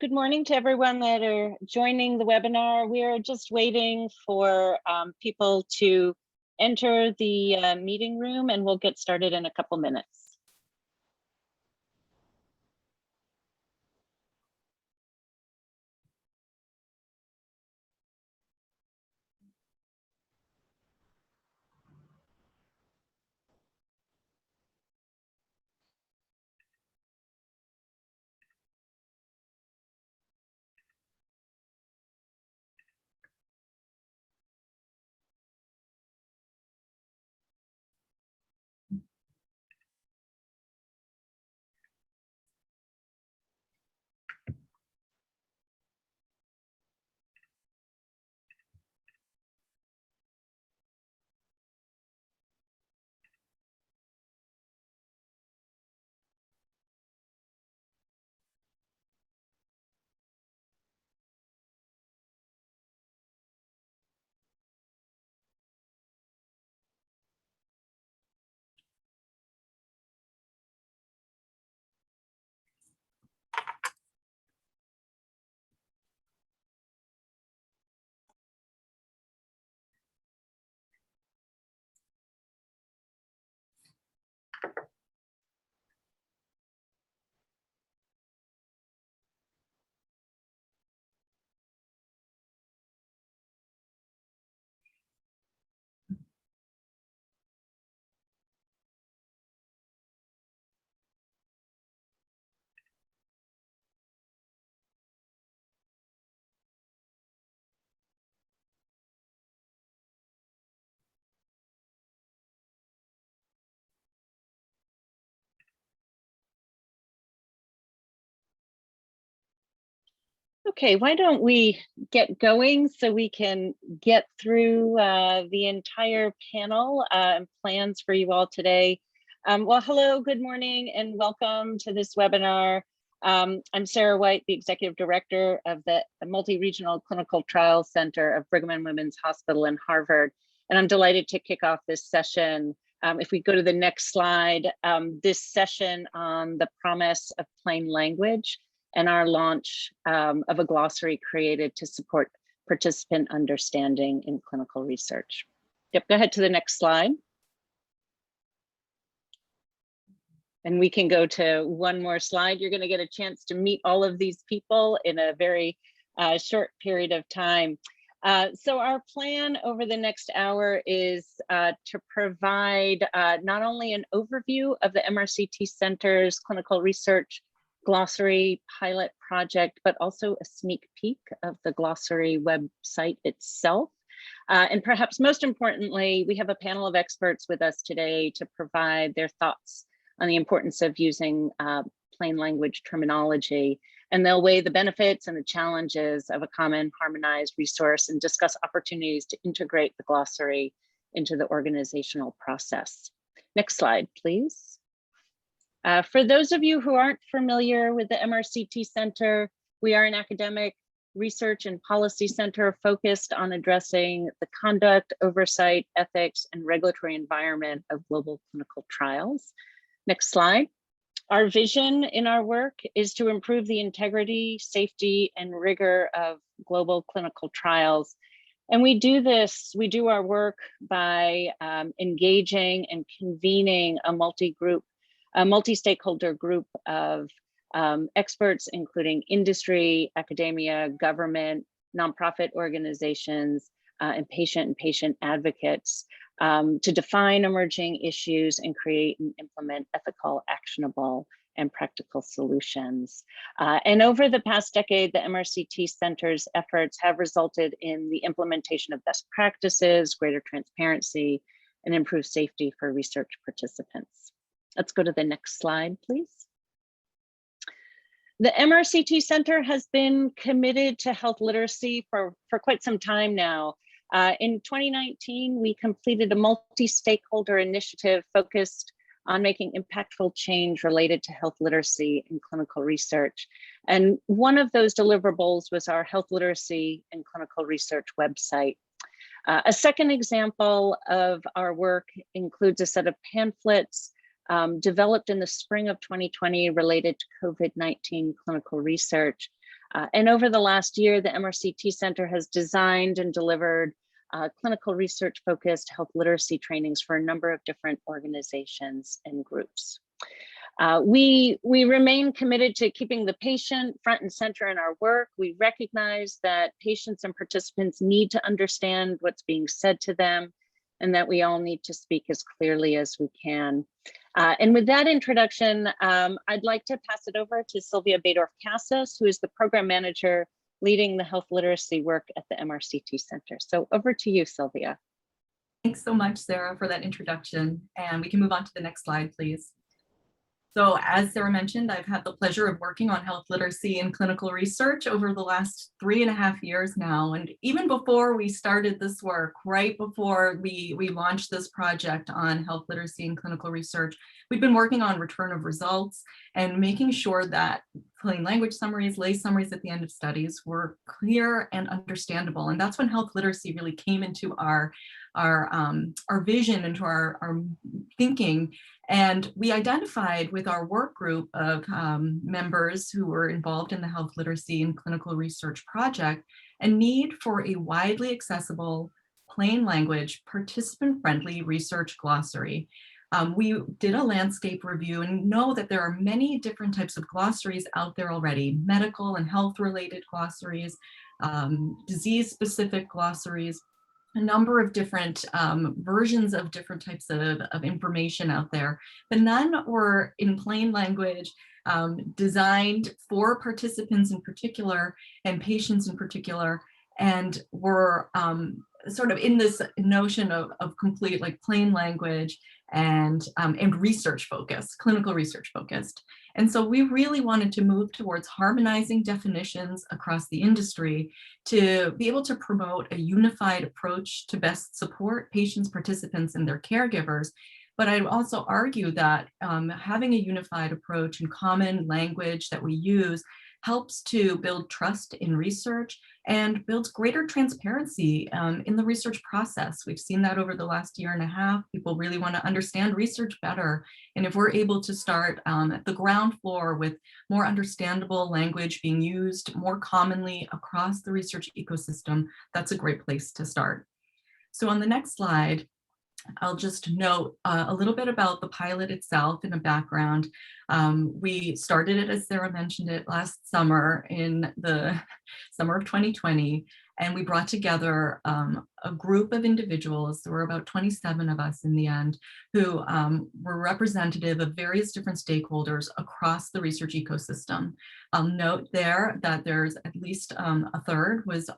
Good morning to everyone that are joining the webinar. We are just waiting for people to enter the meeting room, and we'll get started in a couple minutes. Okay, why don't we get going so we can get through the entire panel and plans for you all today. Well, hello, good morning, and welcome to this webinar. I'm Sarah White, the Executive Director of the Multi-Regional Clinical Trials Center of Brigham and Women's Hospital in Harvard, and I'm delighted to kick off this session. If we go to the next slide, this session on the promise of plain language and our launch of a glossary created to support participant understanding in clinical research. Yep, go ahead to the next slide. And we can go to one more slide. You're going to get a chance to meet all of these people in a very short period of time. So our plan over the next hour is to provide not only an overview of the MRCT Center's clinical research glossary pilot project, but also a sneak peek of the glossary website itself. And perhaps most importantly, we have a panel of experts with us today to provide their thoughts on the importance of using plain language terminology. And they'll weigh the benefits and the challenges of a common harmonized resource and discuss opportunities to integrate the glossary into the organizational process. Next slide, please. For those of you who aren't familiar with the MRCT Center, we are an academic research and policy center focused on addressing the conduct, oversight, ethics, and regulatory environment of global clinical trials. Next slide. Our vision in our work is to improve the integrity, safety, and rigor of global clinical trials. And we do this, we do our work by engaging and convening a multi-stakeholder group of experts, including industry, academia, government, nonprofit organizations, and patient advocates to define emerging issues and create and implement ethical, actionable, and practical solutions. And over the past decade, the MRCT Center's efforts have resulted in the implementation of best practices, greater transparency, and improved safety for research participants. Let's go to the next slide, please. The MRCT Center has been committed to health literacy for quite some time now. In 2019, we completed a multi-stakeholder initiative focused on making impactful change related to health literacy in clinical research. And one of those deliverables was our health literacy and clinical research website. A second example of our work includes a set of pamphlets developed in the spring of 2020 related to COVID-19 clinical research. And over the last year, the MRCT Center has designed and delivered clinical research focused health literacy trainings for a number of different organizations and groups. We remain committed to keeping the patient front and center in our work. We recognize that patients and participants need to understand what's being said to them, and that we all need to speak as clearly as we can. And with that introduction, I'd like to pass it over to Sylvia Baedorf Kassis, who is the program manager leading the health literacy work at the MRCT Center. So over to you, Sylvia. Thanks so much, Sarah, for that introduction. And we can move on to the next slide, please. So as Sarah mentioned, I've had the pleasure of working on health literacy and clinical research over the last 3.5 years now. And even before we started this work, right before we launched this project on health literacy and clinical research, we've been working on return of results and making sure that plain language summaries, lay summaries at the end of studies were clear and understandable. And that's when health literacy really came into our vision, into our thinking. And we identified with our work group of members who were involved in the health literacy and clinical research project a need for a widely accessible, plain language, participant-friendly research glossary. We did a landscape review and know that there are many different types of glossaries out there already, medical and health-related glossaries, disease-specific glossaries, a number of different versions of different types of information out there, but none were in plain language, designed for participants in particular and patients in particular, and were sort of in this notion of complete like plain language and research focused, clinical research focused. And so we really wanted to move towards harmonizing definitions across the industry to be able to promote a unified approach to best support patients, participants, and their caregivers. But I'd also argue that having a unified approach and common language that we use helps to build trust in research and builds greater transparency in the research process. We've seen that over the last 1.5 years. People really want to understand research better. And if we're able to start at the ground floor with more understandable language being used more commonly across the research ecosystem, that's a great place to start. So on the next slide, I'll just note a little bit about the pilot itself in a background. We started it, as Sarah mentioned it, last summer in the summer of 2020, and we brought together a group of individuals. There were about 27 of us in the end, who were representative of various different stakeholders across the research ecosystem. I'll note there that there's at least a third was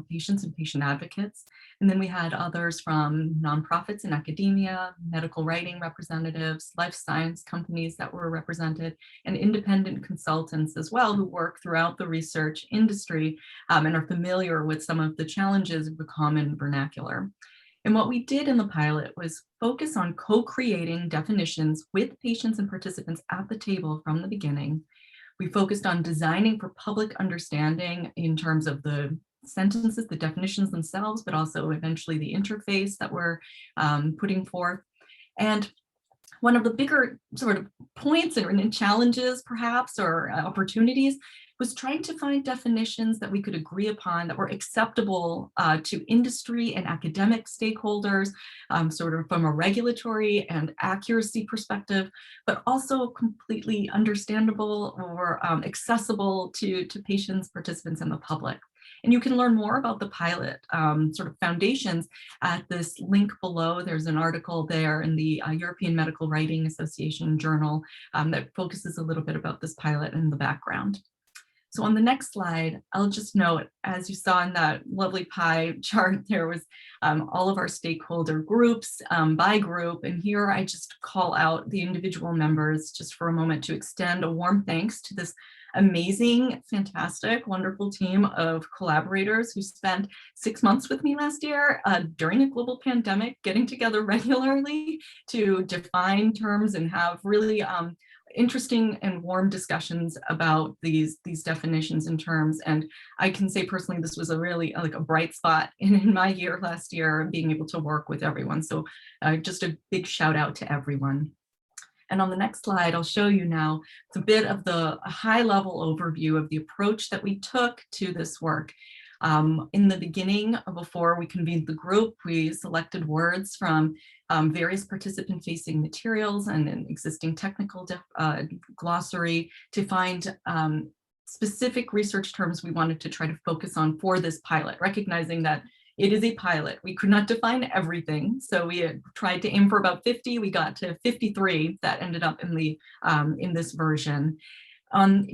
patients and patient advocates. And then we had others from nonprofits and academia, medical writing representatives, life science companies that were represented, and independent consultants as well, who work throughout the research industry and are familiar with some of the challenges of the common vernacular. And what we did in the pilot was focus on co-creating definitions with patients and participants at the table from the beginning. We focused on designing for public understanding in terms of the sentences, the definitions themselves, but also eventually the interface that we're putting forth. And one of the bigger sort of points and challenges perhaps, or opportunities, was trying to find definitions that we could agree upon that were acceptable to industry and academic stakeholders, sort of from a regulatory and accuracy perspective, but also completely understandable or accessible to patients, participants, and the public. And you can learn more about the pilot sort of foundations at this link below. There's an article there in the European Medical Writing Association journal that focuses a little bit about this pilot in the background. So on the next slide, I'll just note, as you saw in that lovely pie chart, there was all of our stakeholder groups by group. And here I just call out the individual members just for a moment to extend a warm thanks to this amazing, fantastic, wonderful team of collaborators who spent 6 months with me last year during a global pandemic, getting together regularly to define terms and have really interesting and warm discussions about these definitions and terms. And I can say personally, this was a really like a bright spot in my year last year, being able to work with everyone. So just a big shout out to everyone. And on the next slide, I'll show you now a bit of the high-level overview of the approach that we took to this work. In the beginning, before we convened the group, we selected words from various participant-facing materials and an existing technical glossary to find specific research terms we wanted to try to focus on for this pilot, recognizing that it is a pilot. We could not define everything, so we had tried to aim for about 50. We got to 53 that ended up in this version.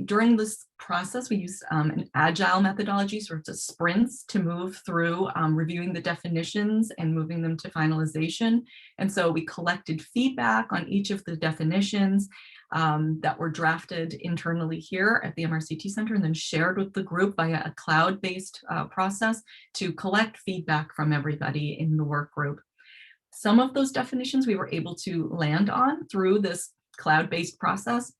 During this process, we used an agile methodology, sort of sprints, to move through reviewing the definitions and moving them to finalization. And so we collected feedback on each of the definitions that were drafted internally here at the MRCT Center and then shared with the group via a cloud-based process to collect feedback from everybody in the work group. Some of those definitions we were able to land on through this cloud-based process,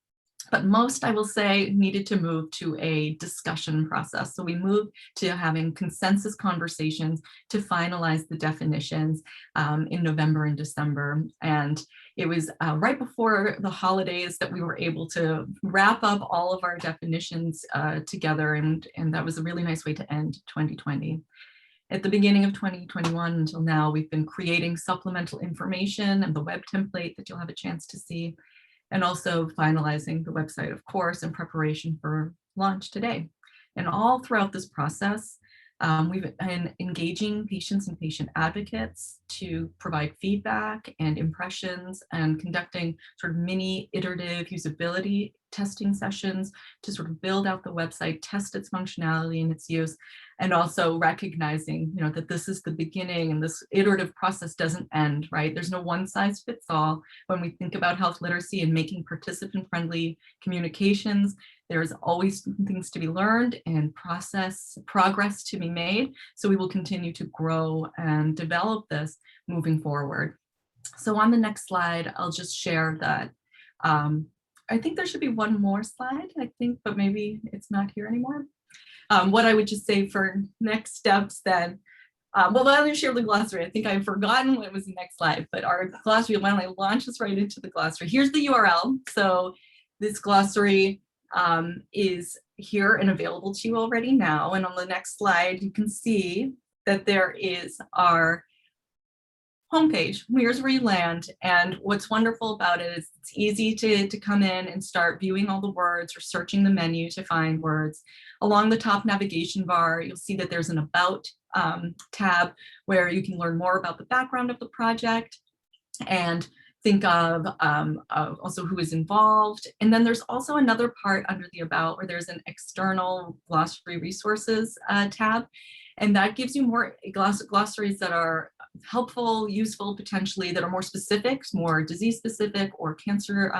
but most, I will say, needed to move to a discussion process. So we moved to having consensus conversations to finalize the definitions in November and December. And it was right before the holidays that we were able to wrap up all of our definitions together. And that was a really nice way to end 2020. At the beginning of 2021 until now, we've been creating supplemental information and the web template that you'll have a chance to see, and also finalizing the website, of course, in preparation for launch today. And all throughout this process, we've been engaging patients and patient advocates to provide feedback and impressions and conducting sort of mini iterative usability testing sessions to sort of build out the website, test its functionality and its use, and also recognizing, that this is the beginning and this iterative process doesn't end, right? There's no one size fits all. When we think about health literacy and making participant-friendly communications, there's always things to be learned and progress to be made. So we will continue to grow and develop this moving forward. So on the next slide, I'll just share that I think there should be one more slide, but maybe it's not here anymore. What I would just say for next steps then, well, let me share the glossary. I think I've forgotten what was the next slide, but our glossary, why don't I launch us right into the glossary? Here's the URL. So this glossary is here and available to you already now. And on the next slide, you can see that there is our homepage. Here's where you land. And what's wonderful about it is it's easy to come in and start viewing all the words or searching the menu to find words. Along the top navigation bar, you'll see that there's an About tab where you can learn more about the background of the project and think of also who is involved. And then there's also another part under the About where there's an external glossary resources tab. And that gives you more glossaries that are helpful, useful, potentially, that are more specific, more disease specific or cancer.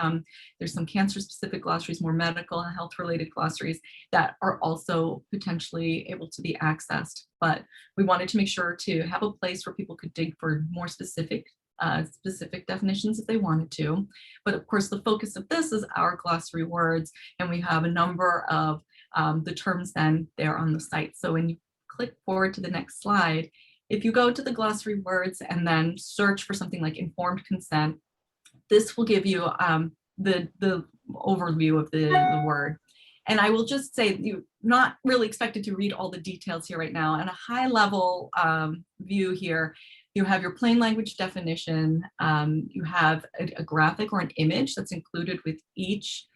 There's some cancer specific glossaries, more medical and health related glossaries that are also potentially able to be accessed. But we wanted to make sure to have a place where people could dig for more specific definitions if they wanted to. But of course, the focus of this is our glossary words, and we have a number of the terms then there on the site. So when you click forward to the next slide, if you go to the glossary words and then search for something like informed consent, this will give you the overview of the word. And I will just say, you're not really expected to read all the details here right now. And a high level view here, you have your plain language definition, you have a graphic or an image that's included with each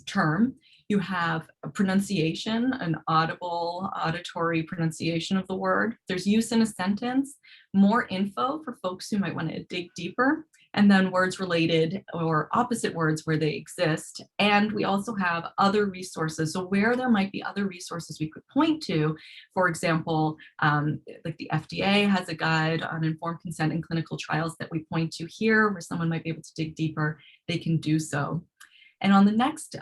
term. You have a pronunciation, an auditory pronunciation of the word. There's use in a sentence, more info for folks who might want to dig deeper, and then words related or opposite words where they exist. And we also have other resources. So where there might be other resources we could point to, for example, like the FDA has a guide on informed consent in clinical trials that we point to here, where someone might be able to dig deeper, they can do so. And on the next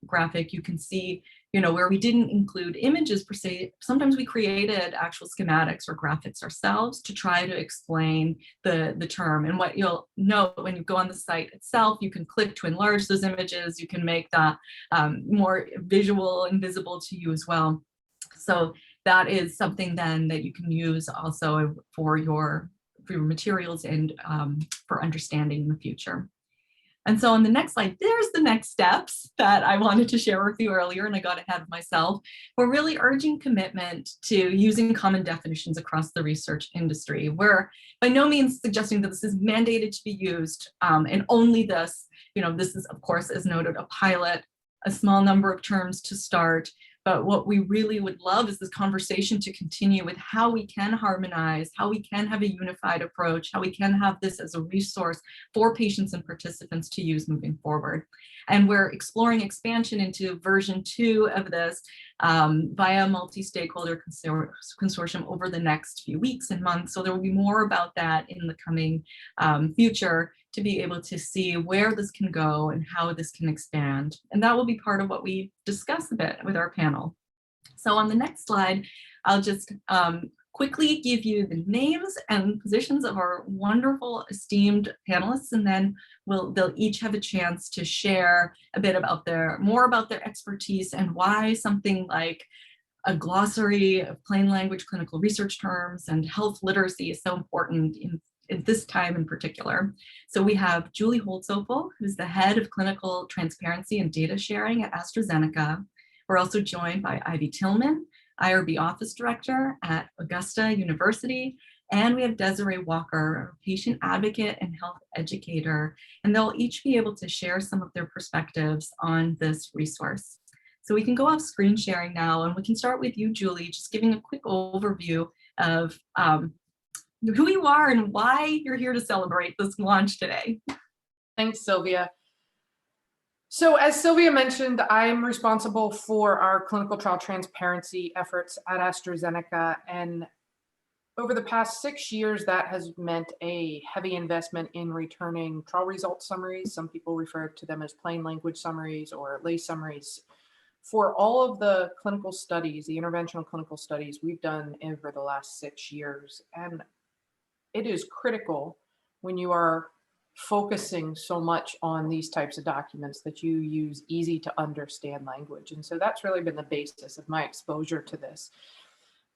graphic, you can see, where we didn't include images per se, sometimes we created actual schematics or graphics ourselves to try to explain the term. And what you'll note when you go on the site itself, you can click to enlarge those images, you can make that more visual and visible to you as well. So that is something then that you can use also for your materials and for understanding in the future. And so on the next slide, there's the next steps that I wanted to share with you earlier, and I got ahead of myself. We're really urging commitment to using common definitions across the research industry. We're by no means suggesting that this is mandated to be used, and only this. This is, of course, as noted, a pilot, a small number of terms to start. But what we really would love is this conversation to continue with how we can harmonize, how we can have a unified approach, how we can have this as a resource for patients and participants to use moving forward. And we're exploring expansion into version 2 of this via a multi-stakeholder consortium over the next few weeks and months. So there will be more about that in the coming future, to be able to see where this can go and how this can expand. And that will be part of what we discuss a bit with our panel. So on the next slide, I'll just quickly give you the names and positions of our wonderful esteemed panelists, and then they'll each have a chance to share a bit about more about their expertise and why something like a glossary of plain language clinical research terms and health literacy is so important at this time in particular. So we have Julie Holtzople, who's the head of clinical transparency and data sharing at AstraZeneca. We're also joined by Ivy Tillman, IRB office director at Augusta University. And we have Desiree Walker, a patient advocate and health educator. And they'll each be able to share some of their perspectives on this resource. So we can go off screen sharing now, and we can start with you, Julie, just giving a quick overview of who you are and why you're here to celebrate this launch today. Thanks, Sylvia. So as Sylvia mentioned, I'm responsible for our clinical trial transparency efforts at AstraZeneca. And over the past 6 years, that has meant a heavy investment in returning trial result summaries. Some people refer to them as plain language summaries or lay summaries for all of the clinical studies, the interventional clinical studies we've done over the last 6 years. And it is critical when you are focusing so much on these types of documents that you use easy to understand language. And so that's really been the basis of my exposure to this.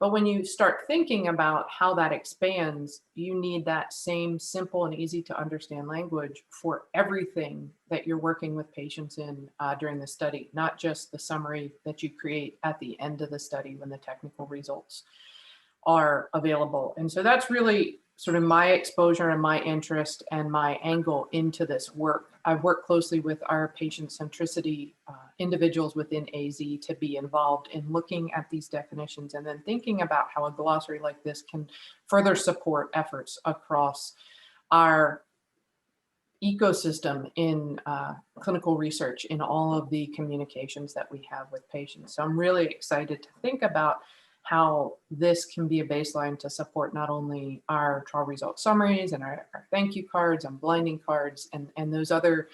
But when you start thinking about how that expands, you need that same simple and easy to understand language for everything that you're working with patients in during the study, not just the summary that you create at the end of the study when the technical results are available. And so that's really sort of my exposure and my interest and my angle into this work. I've worked closely with our patient centricity individuals within AZ to be involved in looking at these definitions and then thinking about how a glossary like this can further support efforts across our ecosystem in clinical research in all of the communications that we have with patients. So I'm really excited to think about how this can be a baseline to support not only our trial result summaries and our thank you cards and blinding cards and those other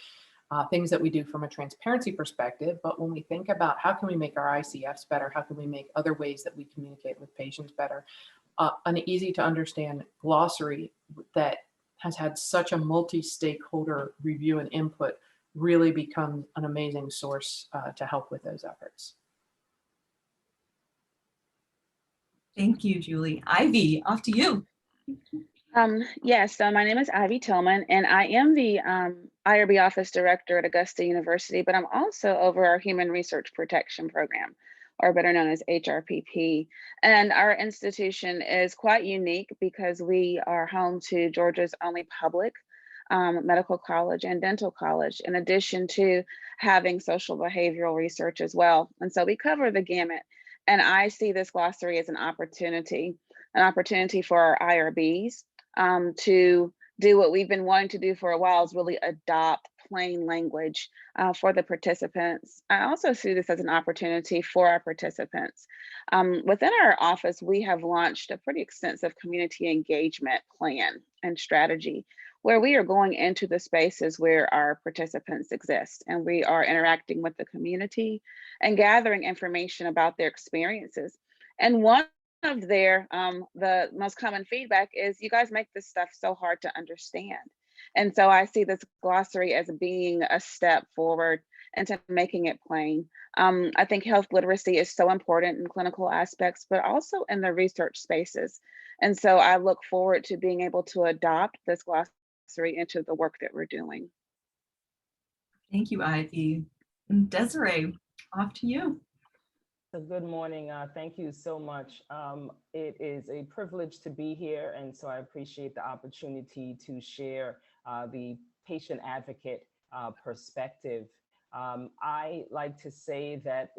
things that we do from a transparency perspective, but when we think about how can we make our ICFs better, how can we make other ways that we communicate with patients better, an easy to understand glossary that has had such a multi-stakeholder review and input really becomes an amazing source to help with those efforts. Thank you, Julie. Ivy, off to you. Yes, so my name is Ivy Tillman, and I am the IRB Office Director at Augusta University, but I'm also over our Human Research Protection Program, or better known as HRPP. And our institution is quite unique because we are home to Georgia's only public medical college and dental college, in addition to having social behavioral research as well. And so we cover the gamut. And I see this glossary as an opportunity for our IRBs to do what we've been wanting to do for a while, is really adopt plain language for the participants. I also see this as an opportunity for our participants. Within our office, we have launched a pretty extensive community engagement plan and strategy where we are going into the spaces where our participants exist, and we are interacting with the community and gathering information about their experiences. And one of their, the most common feedback is, you guys make this stuff so hard to understand. And so I see this glossary as being a step forward into making it plain. I think health literacy is so important in clinical aspects, but also in the research spaces. And so I look forward to being able to adopt this glossary into the work that we're doing. Thank you, Ivy. And Desiree, off to you. So good morning. Thank you so much. It is a privilege to be here, and so I appreciate the opportunity to share the patient advocate perspective. I like to say that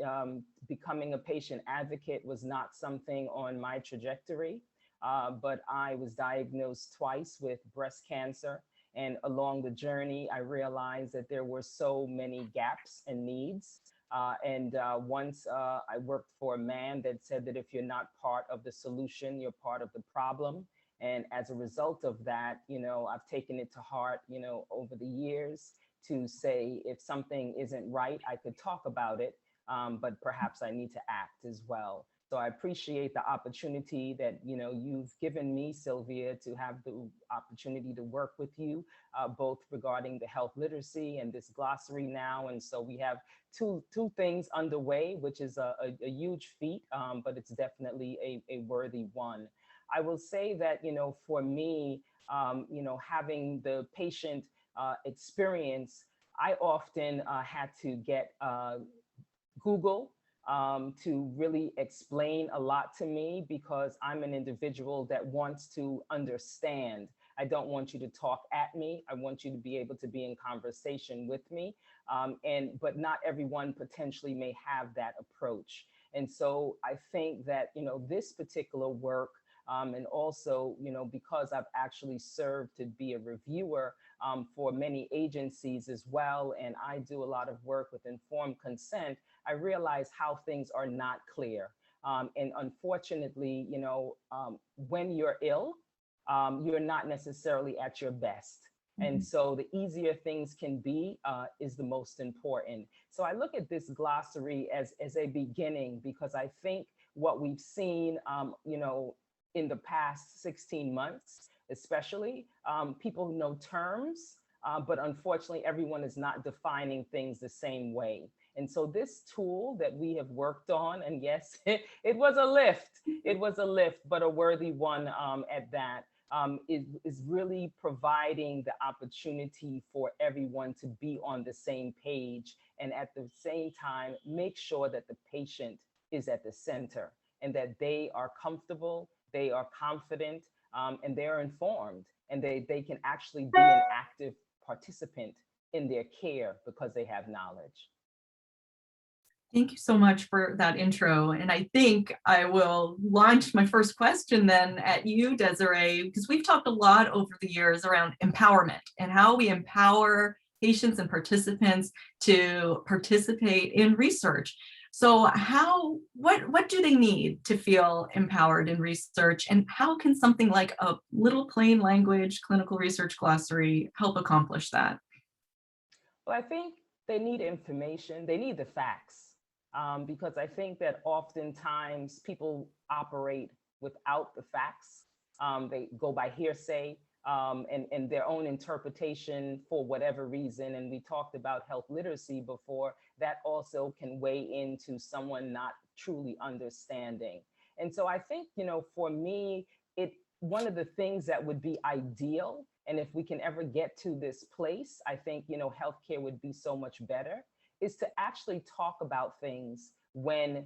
becoming a patient advocate was not something on my trajectory, but I was diagnosed twice with breast cancer. And along the journey, I realized that there were so many gaps and needs. Once I worked for a man that said that if you're not part of the solution, you're part of the problem. And as a result of that, I've taken it to heart, over the years to say if something isn't right, I could talk about it, but perhaps I need to act as well. So I appreciate the opportunity that, you've given me, Sylvia, to have the opportunity to work with you, both regarding the health literacy and this glossary now. And so we have two things underway, which is a huge feat, but it's definitely a worthy one. I will say that, for me, having the patient experience, I often had to get Google to really explain a lot to me, because I'm an individual that wants to understand. I don't want you to talk at me. I want you to be able to be in conversation with me. But not everyone potentially may have that approach. And so I think that, this particular work, and also, because I've actually served to be a reviewer for many agencies as well, and I do a lot of work with informed consent, I realize how things are not clear. And unfortunately, when you're ill, you're not necessarily at your best. And so the easier things can be is the most important. So I look at this glossary as a beginning, because I think what we've seen, in the past 16 months, especially, people know terms, but unfortunately, everyone is not defining things the same way. And so this tool that we have worked on, and yes, it was a lift, but a worthy one at that, is really providing the opportunity for everyone to be on the same page, and at the same time, make sure that the patient is at the center, and that they are comfortable, they are confident, and they're informed, and they can actually be an active participant in their care because they have knowledge. Thank you so much for that intro. And I think I will launch my first question then at you, Desiree, because we've talked a lot over the years around empowerment and how we empower patients and participants to participate in research. So what do they need to feel empowered in research, and how can something like a little plain language clinical research glossary help accomplish that? Well, I think they need information, they need the facts, because I think that oftentimes people operate without the facts. They go by hearsay and their own interpretation for whatever reason. And we talked about health literacy before. That also can weigh into someone not truly understanding. And so I think, for me, one of the things that would be ideal, and if we can ever get to this place, I think, healthcare would be so much better, is to actually talk about things when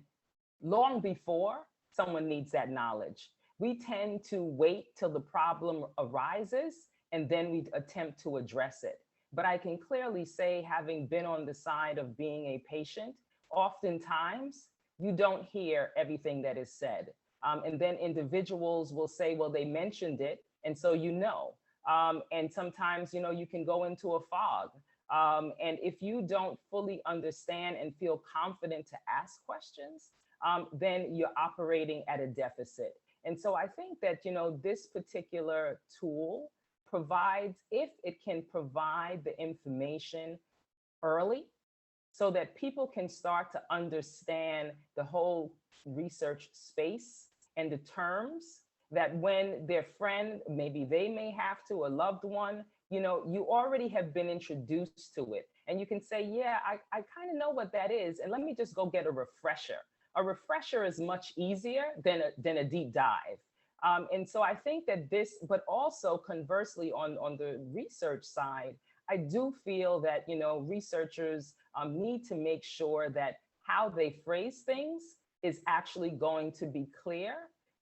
long before someone needs that knowledge. We tend to wait till the problem arises and then we attempt to address it. But I can clearly say, having been on the side of being a patient, oftentimes you don't hear everything that is said. And then individuals will say, well, they mentioned it, and so and sometimes, you can go into a fog. And if you don't fully understand and feel confident to ask questions, then you're operating at a deficit. And so I think that, this particular tool provides, if it can provide the information early, so that people can start to understand the whole research space and the terms, that when their friend, maybe they may have to, a loved one, you already have been introduced to it. And you can say, yeah, I kind of know what that is. And let me just go get a refresher. A refresher is much easier than a deep dive. And so I think that this, but also conversely on the research side, I do feel that, researchers need to make sure that how they phrase things is actually going to be clear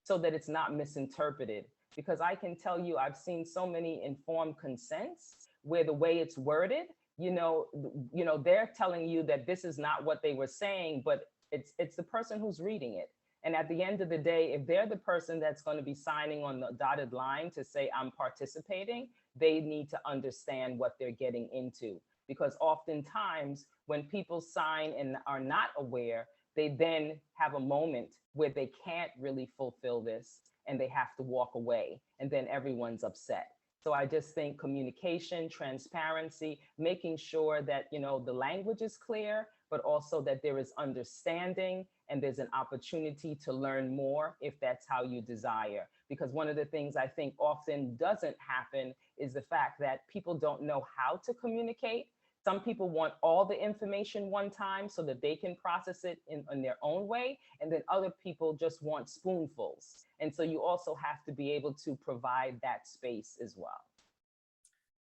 so that it's not misinterpreted. Because I can tell you, I've seen so many informed consents where the way it's worded, they're telling you that this is not what they were saying, but it's the person who's reading it. And at the end of the day, if they're the person that's going to be signing on the dotted line to say, I'm participating, they need to understand what they're getting into. Because oftentimes when people sign and are not aware, they then have a moment where they can't really fulfill this and they have to walk away, and then everyone's upset. So I just think communication, transparency, making sure that, the language is clear, but also that there is understanding and there's an opportunity to learn more if that's how you desire. Because one of the things I think often doesn't happen is the fact that people don't know how to communicate. Some people want all the information one time so that they can process it in their own way. And then other people just want spoonfuls. And so you also have to be able to provide that space as well.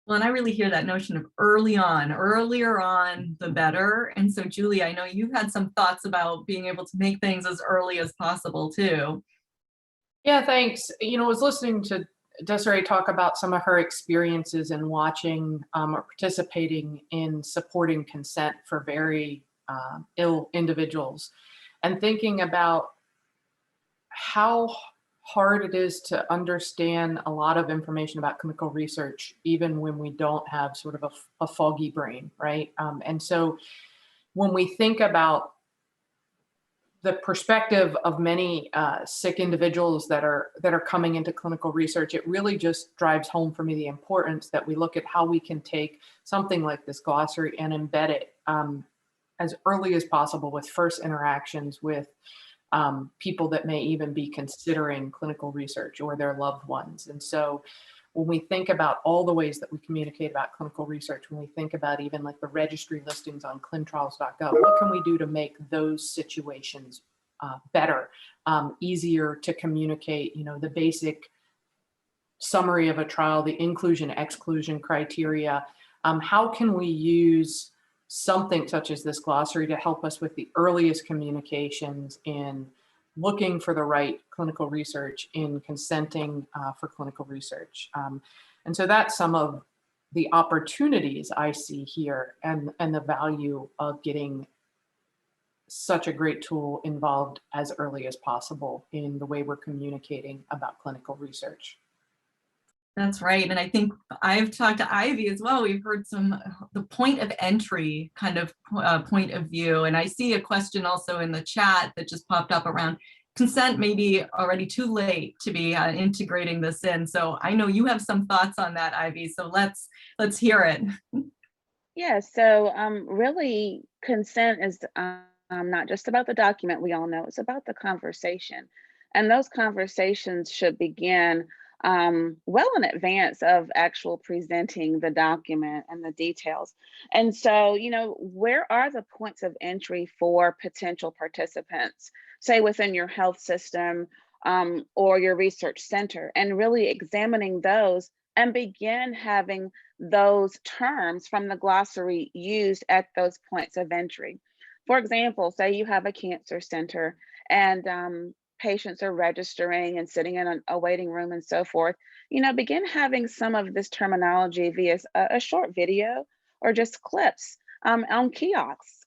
Well, and I really hear that notion of earlier on, the better. And so, Julie, I know you've had some thoughts about being able to make things as early as possible too. Yeah, thanks. I was listening to Desiree talk about some of her experiences in watching or participating in supporting consent for very ill individuals, and thinking about how hard it is to understand a lot of information about clinical research, even when we don't have sort of a foggy brain, right? And so when we think about the perspective of many sick individuals that are coming into clinical research, it really just drives home for me the importance that we look at how we can take something like this glossary and embed it as early as possible with first interactions with people that may even be considering clinical research or their loved ones. And so when we think about all the ways that we communicate about clinical research, when we think about even like the registry listings on clinicaltrials.gov, what can we do to make those situations better, easier to communicate, the basic summary of a trial, the inclusion, exclusion criteria. How can we use something such as this glossary to help us with the earliest communications in looking for the right clinical research, in consenting for clinical research. And so that's some of the opportunities I see here, and the value of getting such a great tool involved as early as possible in the way we're communicating about clinical research. That's right. And I think I've talked to Ivy as well. We've heard the point of entry kind of point of view. And I see a question also in the chat that just popped up around consent may be already too late to be integrating this in. So I know you have some thoughts on that, Ivy. So let's hear it. Yeah, so really consent is not just about the document, we all know, it's about the conversation. And those conversations should begin well in advance of actual presenting the document and the details. And so, where are the points of entry for potential participants, say within your health system or your research center, and really examining those and begin having those terms from the glossary used at those points of entry. For example, say you have a cancer center and patients are registering and sitting in a waiting room and so forth, begin having some of this terminology via a short video or just clips on kiosks,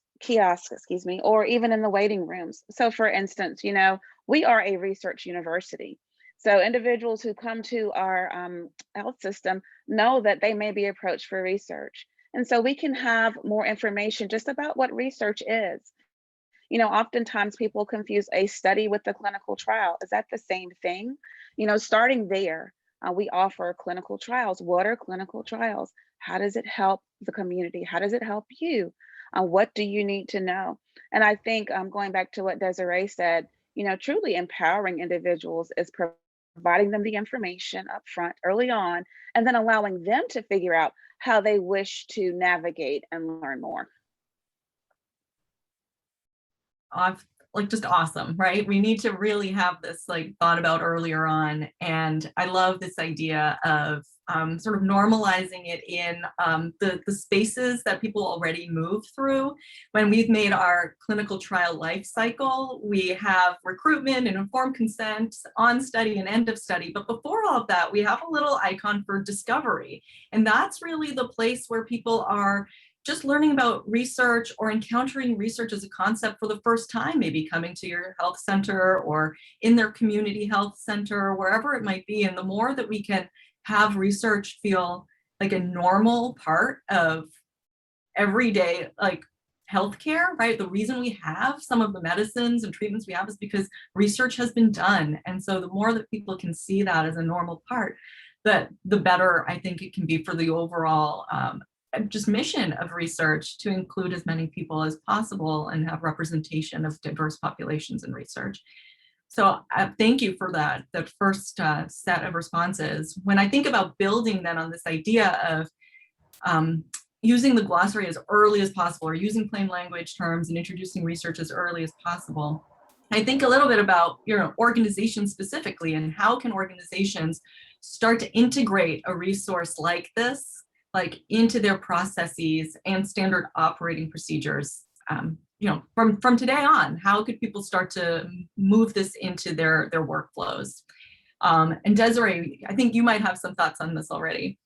or even in the waiting rooms. So for instance, we are a research university. So individuals who come to our health system know that they may be approached for research. And so we can have more information just about what research is. Oftentimes people confuse a study with a clinical trial. Is that the same thing? Starting there, we offer clinical trials. What are clinical trials? How does it help the community? How does it help you? What do you need to know? And I think going back to what Desiree said, truly empowering individuals is providing them the information up front early on, and then allowing them to figure out how they wish to navigate and learn more. like just awesome, right? We need to really have this like thought about earlier on. And I love this idea of sort of normalizing it in the spaces that people already move through. When we've made our clinical trial life cycle, we have recruitment and informed consent, on study and end of study. But before all of that, we have a little icon for discovery. And that's really the place where people are just learning about research or encountering research as a concept for the first time, maybe coming to your health center or in their community health center, wherever it might be. And the more that we can have research feel like a normal part of everyday like healthcare, right? The reason we have some of the medicines and treatments we have is because research has been done. And so the more that people can see that as a normal part, the better I think it can be for the overall just mission of research to include as many people as possible and have representation of diverse populations in research. So thank you for that first set of responses. When I think about building then on this idea of using the glossary as early as possible, or using plain language terms and introducing research as early as possible, I think a little bit about organizations specifically, and how can organizations start to integrate a resource like this like into their processes and standard operating procedures. From today on, how could people start to move this into their workflows? And Desiree, I think you might have some thoughts on this already.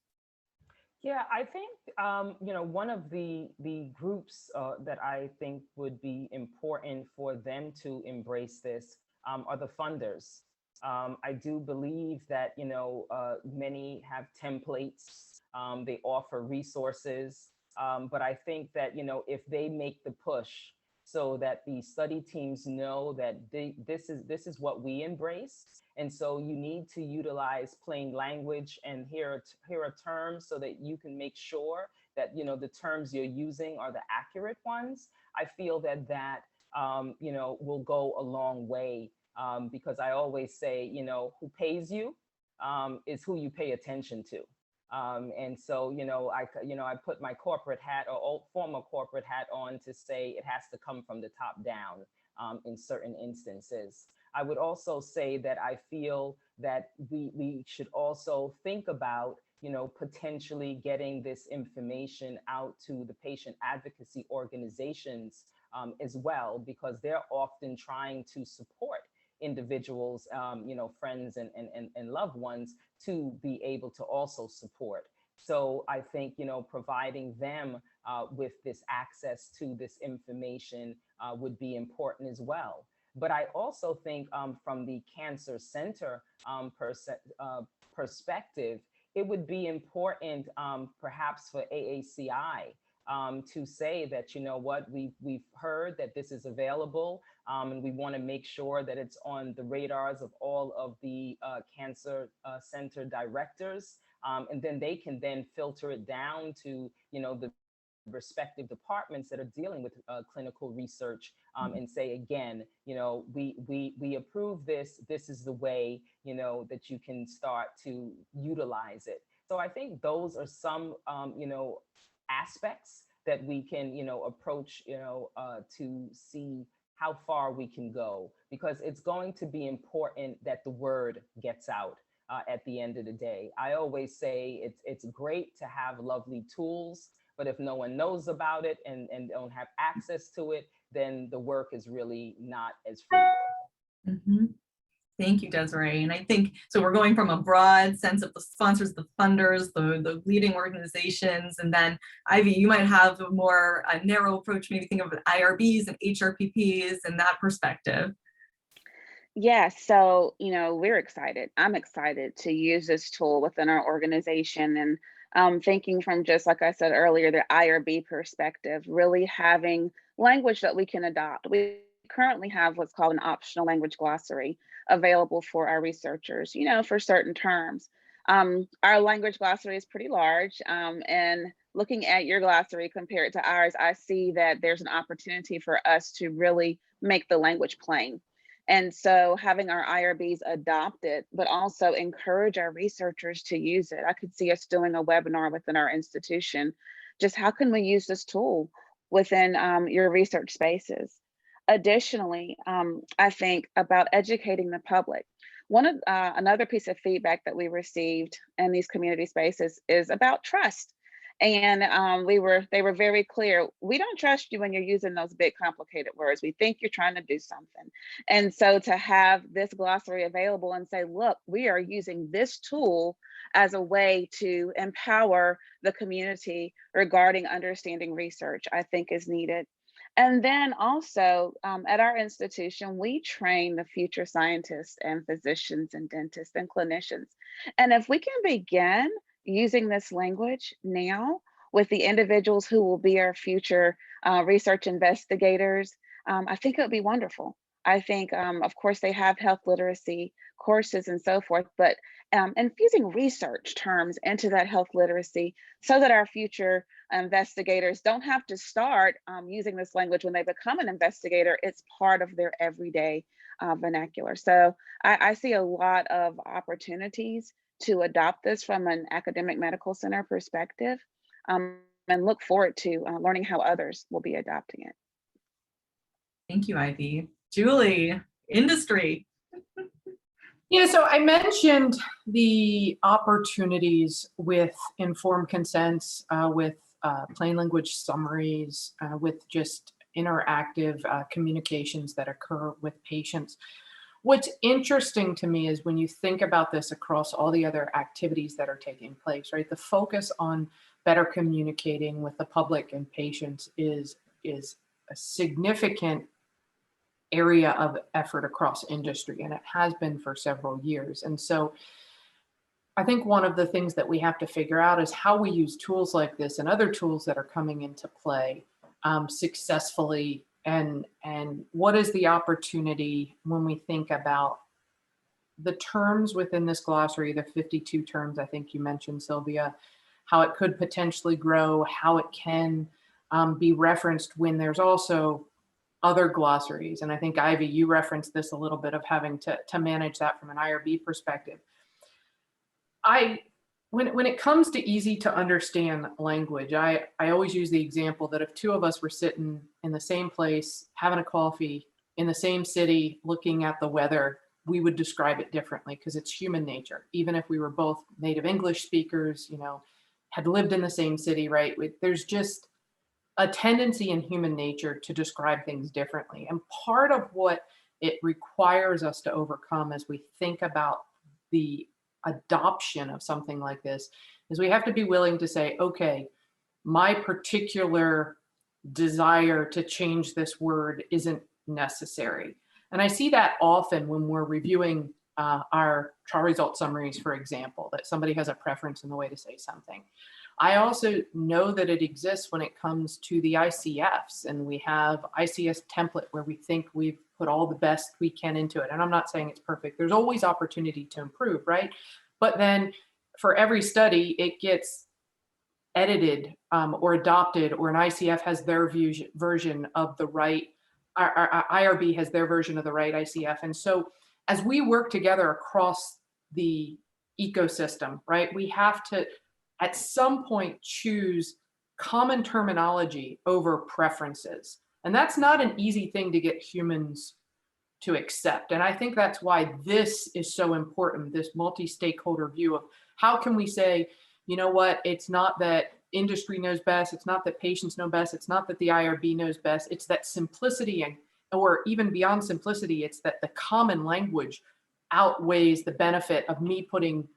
Yeah, I think one of the groups that I think would be important for them to embrace this are the funders. I do believe that many have templates. They offer resources, but I think that if they make the push so that the study teams know that this is what we embrace, and so you need to utilize plain language, and here are terms so that you can make sure that the terms you're using are the accurate ones. I feel that will go a long way, because I always say who pays you is who you pay attention to. And so, I put my corporate hat or former corporate hat on to say it has to come from the top down in certain instances. I would also say that I feel that we should also think about, potentially getting this information out to the patient advocacy organizations as well, because they're often trying to support individuals, friends and loved ones to be able to also support. So I think, providing them with this access to this information would be important as well. But I also think from the cancer center perspective, it would be important perhaps for AACI to say that, what we've heard that this is available, and we want to make sure that it's on the radars of all of the cancer center directors, and then they can then filter it down to the respective departments that are dealing with clinical research, and say again, we approve this. This is the way that you can start to utilize it. So I think those are some aspects that we can approach to see how far we can go, because it's going to be important that the word gets out at the end of the day. I always say it's great to have lovely tools, but if no one knows about it and don't have access to it, then the work is really not as fruitful. Mm-hmm. Thank you, Desiree. And I think, so we're going from a broad sense of the sponsors, the funders, the leading organizations, and then Ivy, you might have a more narrow approach, maybe think of IRBs and HRPPs and that perspective. Yes, so, we're excited. I'm excited to use this tool within our organization, and thinking from, just like I said earlier, the IRB perspective, really having language that we can adopt. We currently have what's called an optional language glossary available for our researchers, for certain terms. Our language glossary is pretty large, and looking at your glossary compared to ours, I see that there's an opportunity for us to really make the language plain. And so having our IRBs adopt it, but also encourage our researchers to use it. I could see us doing a webinar within our institution. Just how can we use this tool within your research spaces? Additionally, I think about educating the public. Another piece of feedback that we received in these community spaces is about trust. And they were very clear. We don't trust you when you're using those big complicated words. We think you're trying to do something. And so to have this glossary available and say, look, we are using this tool as a way to empower the community regarding understanding research, I think is needed. And then also at our institution, we train the future scientists and physicians and dentists and clinicians. And if we can begin using this language now with the individuals who will be our future research investigators, I think it would be wonderful. I think, of course, they have health literacy courses and so forth, but infusing research terms into that health literacy so that our future investigators don't have to start using this language when they become an investigator. It's part of their everyday vernacular. So I see a lot of opportunities to adopt this from an academic medical center perspective, and look forward to learning how others will be adopting it. Thank you, Ivy. Julie, industry. Yeah, so I mentioned the opportunities with informed consents, with plain language summaries, with just interactive communications that occur with patients. What's interesting to me is when you think about this across all the other activities that are taking place, right? The focus on better communicating with the public and patients is a significant area of effort across industry, and it has been for several years. And so I think one of the things that we have to figure out is how we use tools like this and other tools that are coming into play successfully, and what is the opportunity when we think about the terms within this glossary, the 52 terms I think you mentioned, Sylvia, how it could potentially grow, how it can be referenced when there's also other glossaries. And I think, Ivy, you referenced this a little bit of having to manage that from an IRB perspective. When it comes to easy to understand language, I always use the example that if two of us were sitting in the same place, having a coffee in the same city, looking at the weather, we would describe it differently because it's human nature. Even if we were both native English speakers, had lived in the same city, right? There's just a tendency in human nature to describe things differently. And part of what it requires us to overcome as we think about the adoption of something like this is we have to be willing to say, okay, my particular desire to change this word isn't necessary. And I see that often when we're reviewing our trial result summaries, for example, that somebody has a preference in the way to say something. I also know that it exists when it comes to the ICFs, and we have ICS template where we think we've put all the best we can into it. And I'm not saying it's perfect. There's always opportunity to improve, right? But then for every study, it gets edited or adopted, or an ICF has their version of the right, our IRB has their version of the right ICF. And so as we work together across the ecosystem, right, we have to at some point choose common terminology over preferences. And that's not an easy thing to get humans to accept. And I think that's why this is so important, this multi-stakeholder view of how can we say, you know what, it's not that industry knows best, it's not that patients know best, it's not that the IRB knows best, it's that simplicity, and or even beyond simplicity, it's that the common language outweighs the benefit of me putting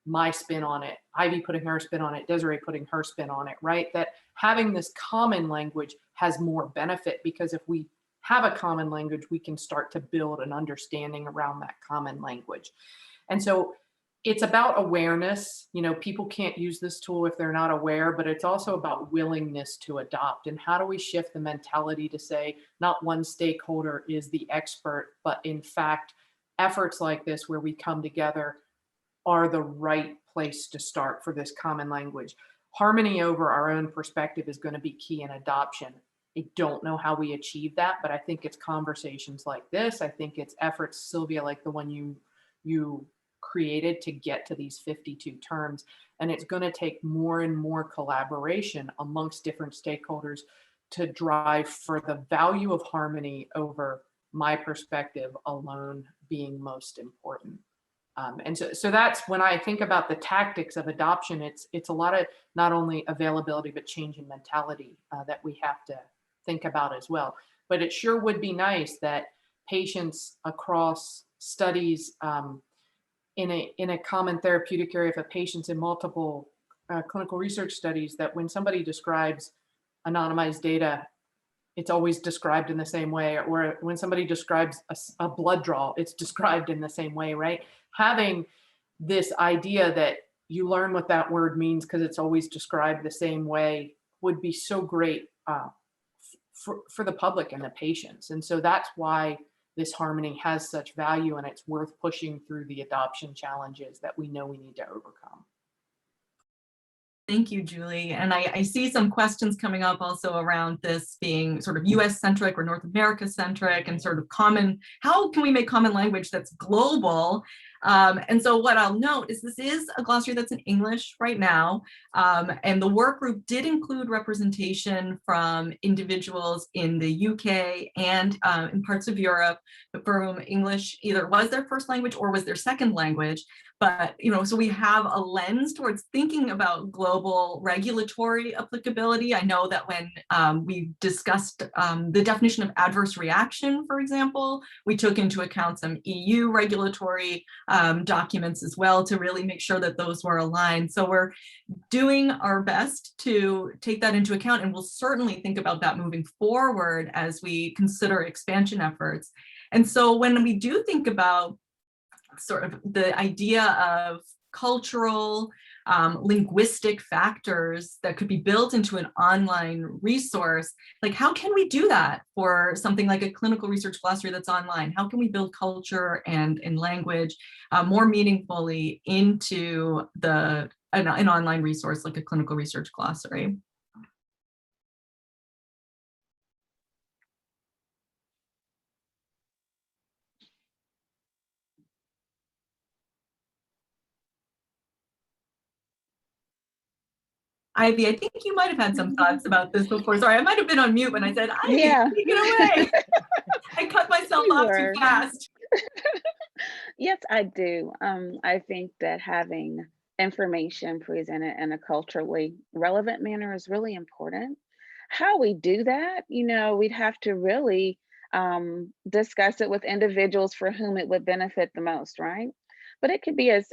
my spin on it, Ivy putting her spin on it, Desiree putting her spin on it, right? That having this common language has more benefit, because if we have a common language, we can start to build an understanding around that common language. And so it's about awareness. People can't use this tool if they're not aware, but it's also about willingness to adopt. And how do we shift the mentality to say not one stakeholder is the expert, but in fact, efforts like this where we come together are the right place to start for this common language. Harmony over our own perspective is going to be key in adoption. I don't know how we achieve that, but I think it's conversations like this. I think it's efforts, Sylvia, like the one you created to get to these 52 terms. And it's going to take more and more collaboration amongst different stakeholders to drive for the value of harmony over my perspective alone being most important. And so that's when I think about the tactics of adoption, it's a lot of not only availability, but change in mentality that we have to think about as well. But it sure would be nice that patients across studies in a common therapeutic area, if a patient's in multiple clinical research studies, that when somebody describes anonymized data, it's always described in the same way, or when somebody describes a blood draw, it's described in the same way, right? Having this idea that you learn what that word means because it's always described the same way would be so great for the public and the patients. And so that's why this harmony has such value, and it's worth pushing through the adoption challenges that we know we need to overcome. Thank you, Julie. And I see some questions coming up also around this being sort of US centric or North America centric, and sort of common, how can we make common language that's global? And so what I'll note is this is a glossary that's in English right now. And the work group did include representation from individuals in the UK and in parts of Europe, for whom English either was their first language or was their second language. But, you know, so we have a lens towards thinking about global regulatory applicability. I know that when we discussed the definition of adverse reaction, for example, we took into account some EU regulatory documents as well to really make sure that those were aligned. So we're doing our best to take that into account, and we'll certainly think about that moving forward as we consider expansion efforts. And so when we do think about sort of the idea of cultural, linguistic factors that could be built into an online resource, like how can we do that for something like a clinical research glossary that's online? How can we build culture and language more meaningfully into an online resource like a clinical research glossary? Ivy, I think you might have had some thoughts about this before. Sorry, I might have been on mute when I said, Ivy, Yeah. take it away. I cut myself off too fast. Yes, I do. I think that having information presented in a culturally relevant manner is really important. How we do that, you know, we'd have to really discuss it with individuals for whom it would benefit the most, right? But it could be as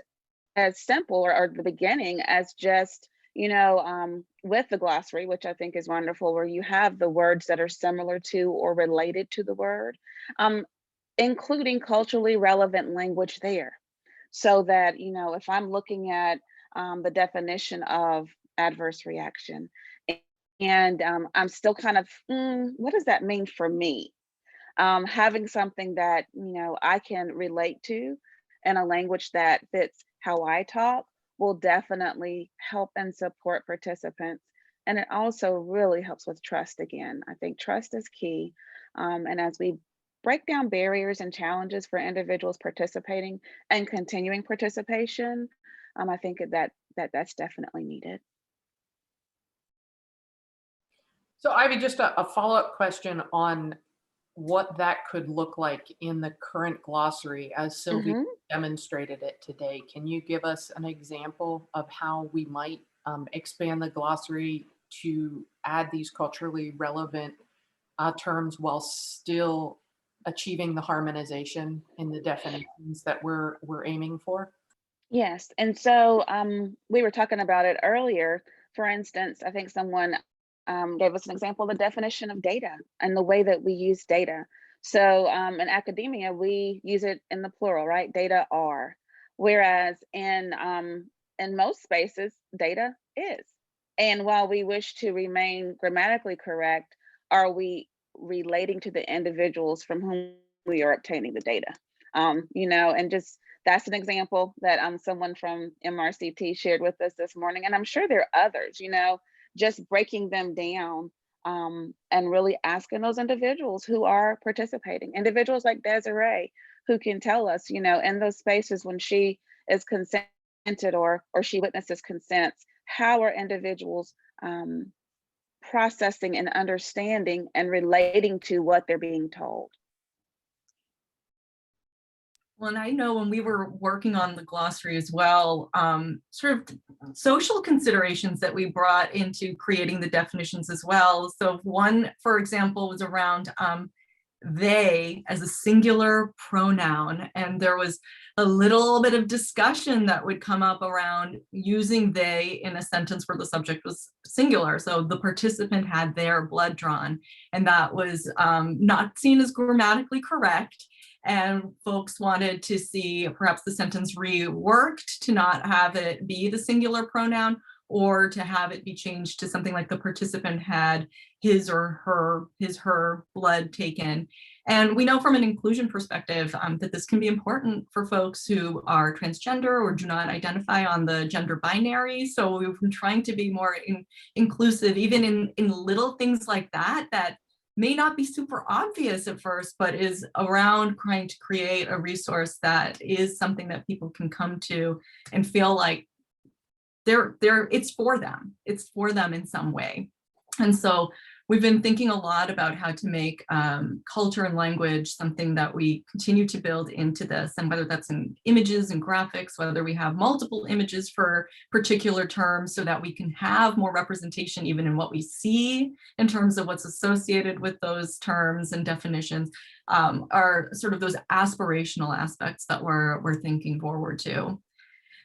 simple or the beginning as just, you know, with the glossary, which I think is wonderful, where you have the words that are similar to or related to the word, including culturally relevant language there. So that, you know, if I'm looking at the definition of adverse reaction, and I'm still kind of, what does that mean for me? Having something that, you know, I can relate to in a language that fits how I talk will definitely help and support participants. And it also really helps with trust again. I think trust is key. And as we break down barriers and challenges for individuals participating and continuing participation, I think that's definitely needed. So Ivy, just a follow-up question on what that could look like in the current glossary as Sylvia demonstrated it today. Can you give us an example of how we might expand the glossary to add these culturally relevant terms while still achieving the harmonization in the definitions that we're aiming for? Yes, and so we were talking about it earlier. For instance, I think someone gave us an example of the definition of data and the way that we use data. So in academia, we use it in the plural, right? Data are, whereas in most spaces, data is. And while we wish to remain grammatically correct, are we relating to the individuals from whom we are obtaining the data? You know, and just that's an example that someone from MRCT shared with us this morning. And I'm sure there are others, you know, just breaking them down and really asking those individuals who are participating, individuals like Desiree, who can tell us, you know, in those spaces when she is consented or she witnesses consents, how are individuals processing and understanding and relating to what they're being told. Well, and I know when we were working on the glossary as well, sort of social considerations that we brought into creating the definitions as well. So one, for example, was around they as a singular pronoun. And there was a little bit of discussion that would come up around using they in a sentence where the subject was singular. So the participant had their blood drawn, and that was not seen as grammatically correct. And folks wanted to see perhaps the sentence reworked to not have it be the singular pronoun, or to have it be changed to something like the participant had his or her blood taken. And we know from an inclusion perspective that this can be important for folks who are transgender or do not identify on the gender binary. So we've been trying to be more inclusive, even in little things like that, that may not be super obvious at first, but is around trying to create a resource that is something that people can come to and feel like it's for them in some way. And so we've been thinking a lot about how to make culture and language something that we continue to build into this, and whether that's in images and graphics, whether we have multiple images for particular terms so that we can have more representation even in what we see in terms of what's associated with those terms and definitions, are sort of those aspirational aspects that we're thinking forward to.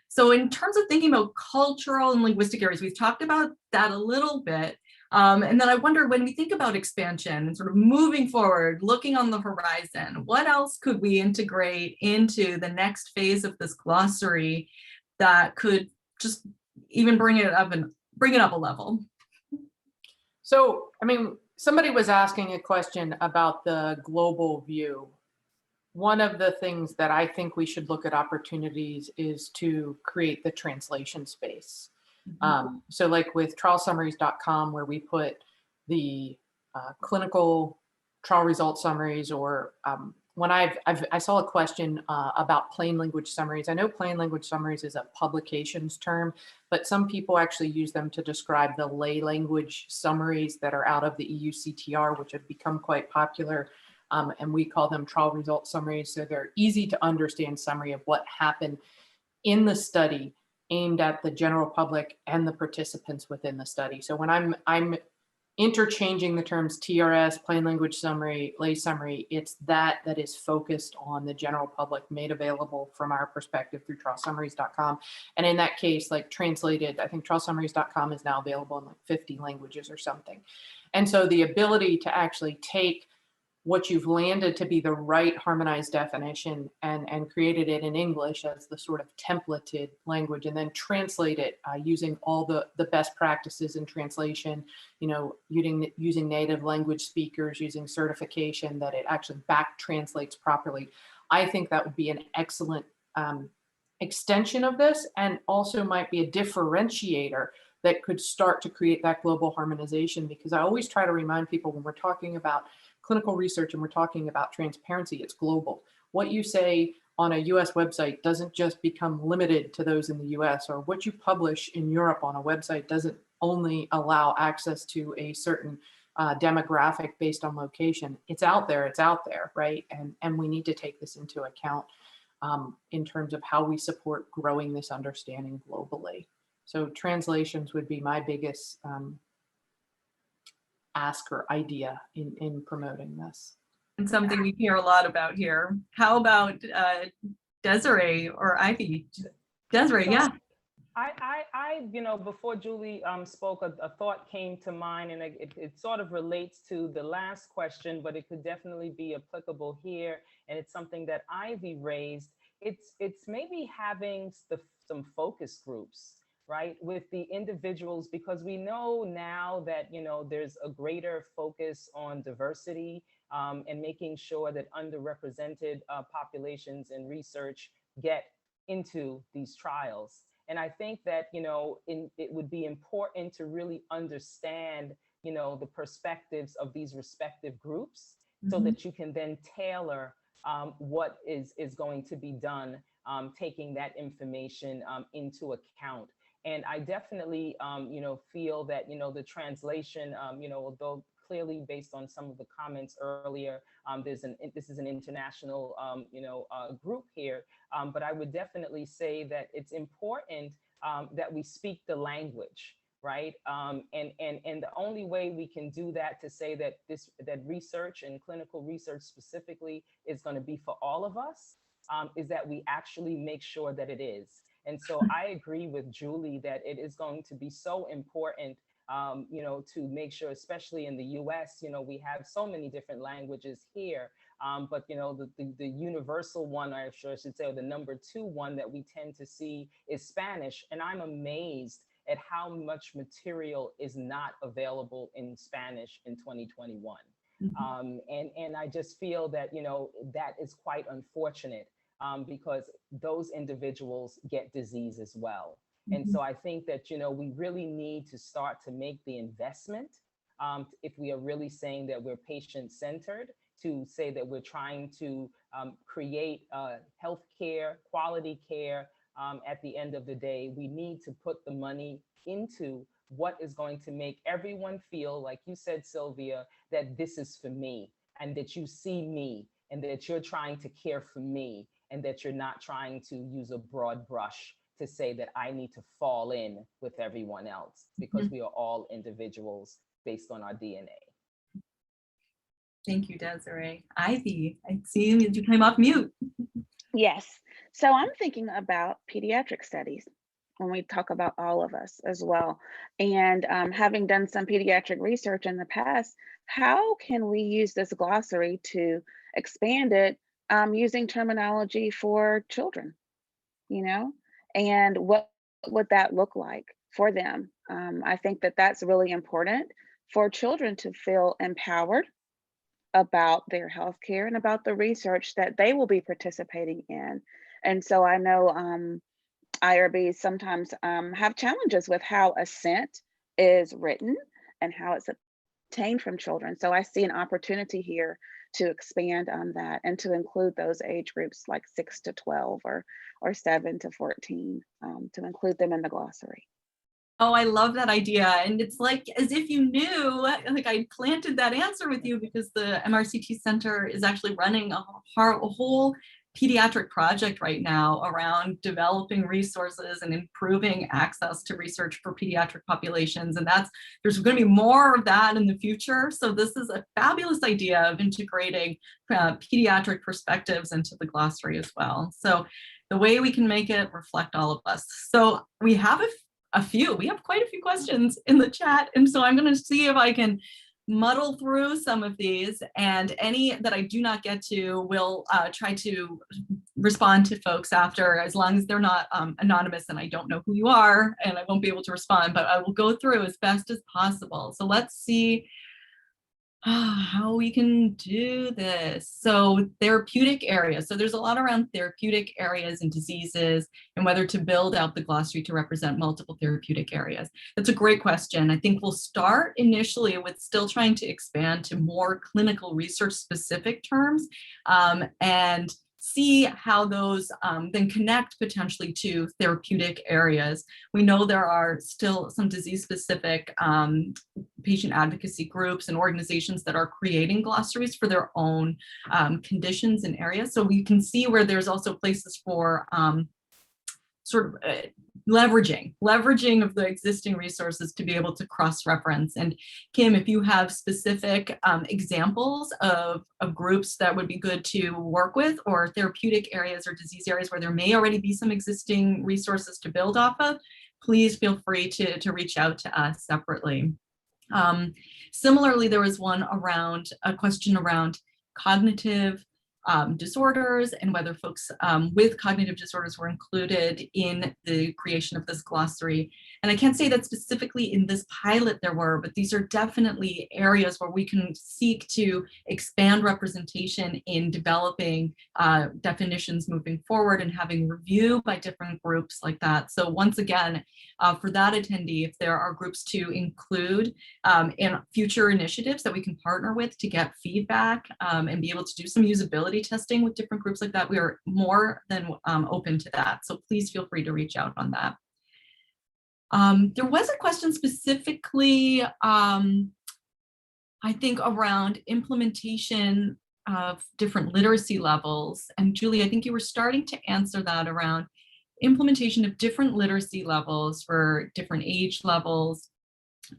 So in terms of thinking about cultural and linguistic areas, we've talked about that a little bit. And then I wonder, when we think about expansion and sort of moving forward, looking on the horizon, what else could we integrate into the next phase of this glossary that could just even bring it up a level? So, I mean, somebody was asking a question about the global view. One of the things that I think we should look at opportunities is to create the translation space. So like with trialsummaries.com, where we put the clinical trial result summaries, or when I saw a question about plain language summaries. I know plain language summaries is a publications term, but some people actually use them to describe the lay language summaries that are out of the EU-CTR, which have become quite popular. And we call them trial result summaries. So they're easy to understand summary of what happened in the study, aimed at the general public and the participants within the study. So when I'm interchanging the terms TRS, plain language summary, lay summary, it's that is focused on the general public, made available from our perspective through trialsummaries.com. And in that case, like translated, I think trialsummaries.com is now available in like 50 languages or something. And so the ability to actually take what you've landed to be the right harmonized definition and created it in English as the sort of templated language, and then translate it using all the best practices in translation, you know, using native language speakers, using certification, that it actually back translates properly. I think that would be an excellent extension of this, and also might be a differentiator that could start to create that global harmonization. Because I always try to remind people, when we're talking about clinical research and we're talking about transparency, it's global. What you say on a US website doesn't just become limited to those in the US, or what you publish in Europe on a website doesn't only allow access to a certain demographic based on location. It's out there, right? And we need to take this into account in terms of how we support growing this understanding globally. So translations would be my biggest ask or idea in promoting this. And something we hear a lot about here. How about Desiree or Ivy? Desiree, yeah. I you know, before Julie spoke, a thought came to mind, and it sort of relates to the last question, but it could definitely be applicable here. And it's something that Ivy raised. It's maybe having some focus groups, right, with the individuals, because we know now that, you know, there's a greater focus on diversity and making sure that underrepresented populations in research get into these trials. And I think that, you know, it would be important to really understand, you know, the perspectives of these respective groups, so that you can then tailor what is going to be done, taking that information into account. And I definitely, feel that, the translation, although clearly based on some of the comments earlier, this is an international, group here. But I would definitely say that it's important that we speak the language, right? And the only way we can do that, to say that that research and clinical research specifically is going to be for all of us, is that we actually make sure that it is. And so I agree with Julie that it is going to be so important, to make sure, especially in the US, we have so many different languages here. But, the universal one, I should say, or the number 2 one that we tend to see is Spanish. And I'm amazed at how much material is not available in Spanish in 2021. And I just feel that, that is quite unfortunate. Because those individuals get disease as well. And so I think that, we really need to start to make the investment, if we are really saying that we're patient-centered, to say that we're trying to create healthcare, quality care. At the end of the day, we need to put the money into what is going to make everyone feel, like you said, Sylvia, that this is for me, and that you see me, and that you're trying to care for me, and that you're not trying to use a broad brush to say that I need to fall in with everyone else, because we are all individuals based on our DNA. Thank you, Desiree. Ivy, I see you came off mute. Yes. So I'm thinking about pediatric studies when we talk about all of us as well. And having done some pediatric research in the past, how can we use this glossary to expand it using terminology for children, and what would that look like for them? I think that that's really important for children to feel empowered about their health care and about the research that they will be participating in. And so I know IRBs sometimes have challenges with how assent is written and how it's obtained from children. So I see an opportunity here to expand on that and to include those age groups like 6 to 12 or 7 to 14, to include them in the glossary. Oh, I love that idea. And it's like as if you knew, like I planted that answer with you, because the MRCT Center is actually running a whole pediatric project right now around developing resources and improving access to research for pediatric populations. And there's going to be more of that in the future. So this is a fabulous idea of integrating pediatric perspectives into the glossary as well. So the way we can make it reflect all of us. So we have we have quite a few questions in the chat. And so I'm going to see if I can muddle through some of these, and any that I do not get to, will try to respond to folks after, as long as they're not anonymous and I don't know who you are, and I won't be able to respond, but I will go through as best as possible. So let's see how we can do this. So therapeutic areas. So there's a lot around therapeutic areas and diseases, and whether to build out the glossary to represent multiple therapeutic areas. That's a great question. I think we'll start initially with still trying to expand to more clinical research specific terms, and see how those then connect potentially to therapeutic areas. We know there are still some disease-specific patient advocacy groups and organizations that are creating glossaries for their own conditions and areas. So we can see where there's also places for leveraging of the existing resources to be able to cross-reference. And Kim, if you have specific examples of groups that would be good to work with, or therapeutic areas or disease areas where there may already be some existing resources to build off of, please feel free to reach out to us separately. Similarly, there was a question around cognitive disorders, and whether folks with cognitive disorders were included in the creation of this glossary. And I can't say that specifically in this pilot there were, but these are definitely areas where we can seek to expand representation in developing definitions moving forward, and having review by different groups like that. So once again, for that attendee, if there are groups to include in future initiatives that we can partner with to get feedback and be able to do some usability testing with different groups like that, we are more than open to that. So please feel free to reach out on that. There was a question specifically, I think, around implementation of different literacy levels. And Julie, I think you were starting to answer that around implementation of different literacy levels for different age levels.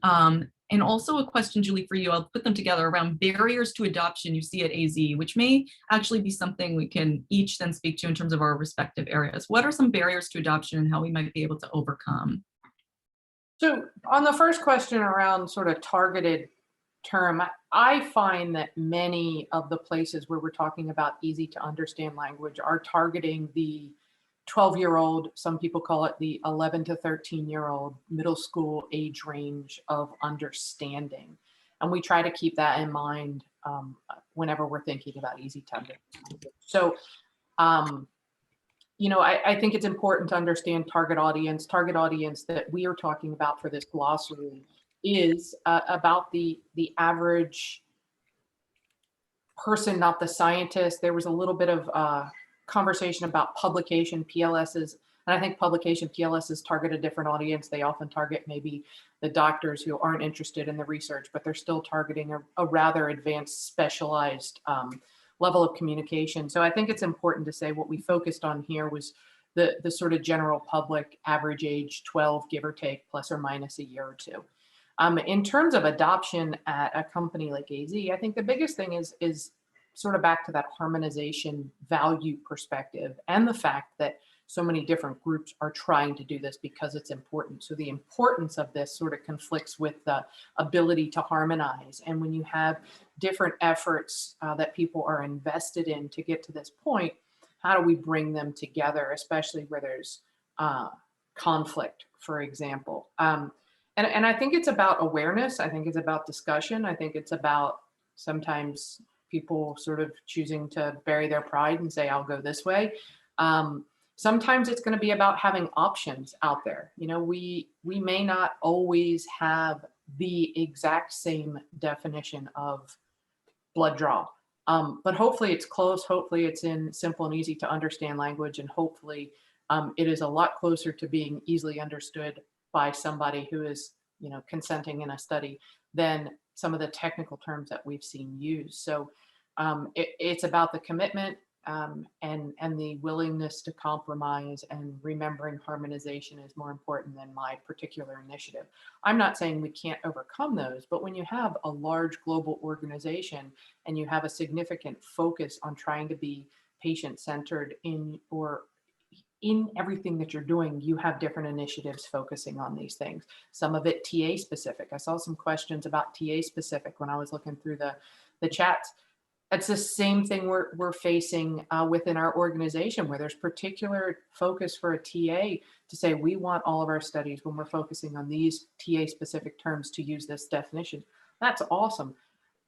And also a question, Julie, for you, I'll put them together, around barriers to adoption you see at AZ, which may actually be something we can each then speak to in terms of our respective areas. What are some barriers to adoption and how we might be able to overcome? So on the first question around sort of targeted term, I find that many of the places where we're talking about easy to understand language are targeting the 12-year-old, some people call it the 11 to 13-year-old middle school age range of understanding. And we try to keep that in mind whenever we're thinking about easy to understand. So, you know, I think it's important to understand target audience. Target audience that we are talking about for this glossary is about the average person, not the scientist. There was a little bit of conversation about publication PLSs, and I think publication PLSs target a different audience. They often target maybe the doctors who aren't interested in the research, but they're still targeting a rather advanced, specialized level of communication. So I think it's important to say what we focused on here was the sort of general public, average age 12, give or take, plus or minus a year or two. In terms of adoption at a company like AZ, I think the biggest thing is sort of back to that harmonization value perspective and the fact that so many different groups are trying to do this because it's important. So the importance of this sort of conflicts with the ability to harmonize. And when you have different efforts that people are invested in to get to this point, how do we bring them together, especially where there's conflict, for example? And I think it's about awareness. I think it's about discussion. I think it's about sometimes people sort of choosing to bury their pride and say, I'll go this way. Sometimes it's going to be about having options out there. You know, we may not always have the exact same definition of blood draw, but hopefully it's close. Hopefully it's in simple and easy to understand language, and hopefully it is a lot closer to being easily understood by somebody who is, you know, consenting in a study than some of the technical terms that we've seen used. So it's about the commitment and the willingness to compromise, and remembering harmonization is more important than my particular initiative. I'm not saying we can't overcome those, but when you have a large global organization and you have a significant focus on trying to be patient-centered in everything that you're doing, you have different initiatives focusing on these things. Some of it TA specific. I saw some questions about TA specific when I was looking through the chats. It's the same thing we're facing within our organization, where there's particular focus for a TA to say, we want all of our studies, when we're focusing on these TA specific terms, to use this definition. That's awesome.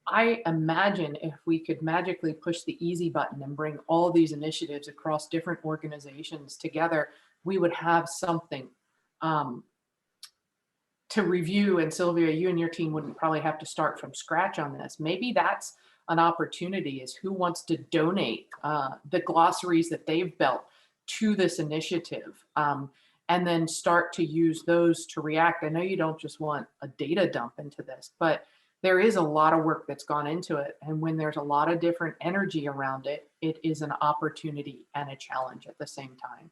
I imagine if we could magically push the easy button and bring all these initiatives across different organizations together, we would have something to review. And Sylvia, you and your team wouldn't probably have to start from scratch on this. Maybe that's an opportunity, is who wants to donate the glossaries that they've built to this initiative, and then start to use those to react. I know you don't just want a data dump into this, but there is a lot of work that's gone into it. And when there's a lot of different energy around it, it is an opportunity and a challenge at the same time.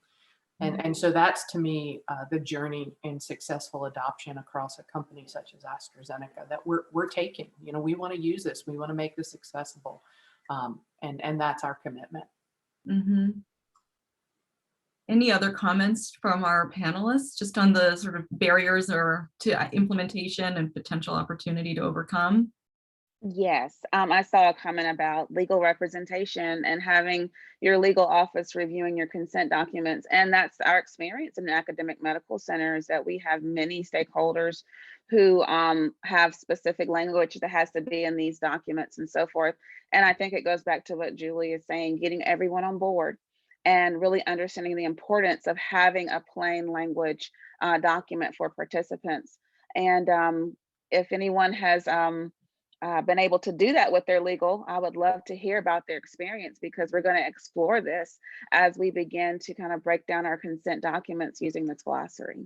And so that's, to me, the journey in successful adoption across a company such as AstraZeneca that we're taking. You know, we want to use this. We want to make this accessible. And that's our commitment. Mm-hmm. Any other comments from our panelists just on the sort of barriers or to implementation and potential opportunity to overcome? Yes, I saw a comment about legal representation and having your legal office reviewing your consent documents. And that's our experience in academic medical centers, that we have many stakeholders who have specific language that has to be in these documents and so forth. And I think it goes back to what Julie is saying, getting everyone on board and really understanding the importance of having a plain language document for participants. And if anyone has been able to do that with their legal, I would love to hear about their experience, because we're going to explore this as we begin to kind of break down our consent documents using this glossary.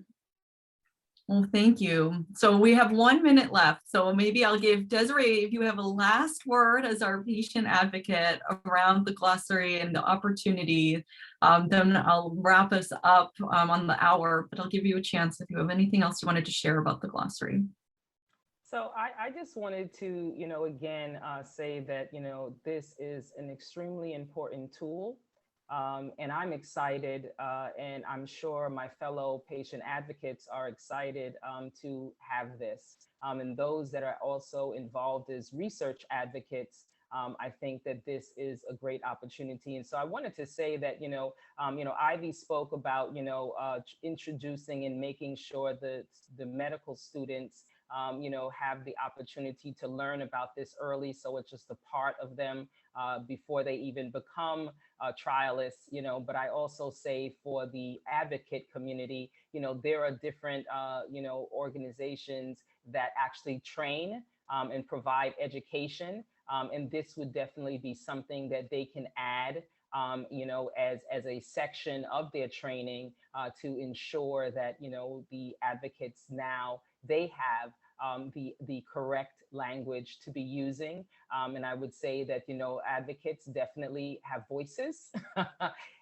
Well, thank you. So we have 1 minute left. So maybe I'll give Desiree, if you have a last word as our patient advocate around the glossary and the opportunity, then I'll wrap us up on the hour, but I'll give you a chance if you have anything else you wanted to share about the glossary. So I just wanted to, again, say that, this is an extremely important tool. And I'm excited, and I'm sure my fellow patient advocates are excited to have this. And those that are also involved as research advocates, I think that this is a great opportunity. And so I wanted to say that, Ivy spoke about, introducing and making sure that the medical students have the opportunity to learn about this early. So it's just a part of them before they even become trialists, but I also say for the advocate community, there are different, organizations that actually train and provide education. And this would definitely be something that they can add, as a section of their training to ensure that, the advocates now, they have the correct language to be using. And I would say that, advocates definitely have voices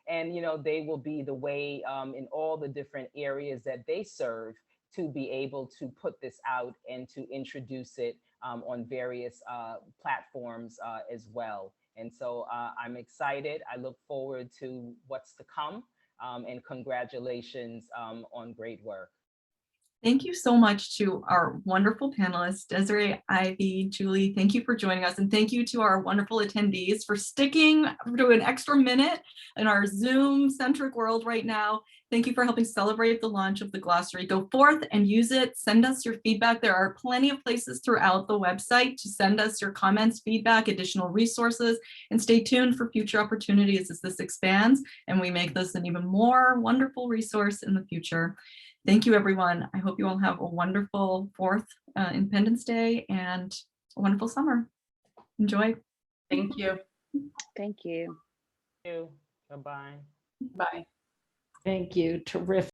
and, they will be the way in all the different areas that they serve to be able to put this out and to introduce it on various platforms as well. And so I'm excited. I look forward to what's to come, and congratulations on great work. Thank you so much to our wonderful panelists, Desiree, Ivy, Julie. Thank you for joining us. And thank you to our wonderful attendees for sticking to an extra minute in our Zoom-centric world right now. Thank you for helping celebrate the launch of the glossary. Go forth and use it. Send us your feedback. There are plenty of places throughout the website to send us your comments, feedback, additional resources, and stay tuned for future opportunities as this expands and we make this an even more wonderful resource in the future. Thank you, everyone. I hope you all have a wonderful 4th Independence Day and a wonderful summer. Enjoy. Thank you. Thank you. Thank you. Bye-bye. Bye. Thank you. Terrific.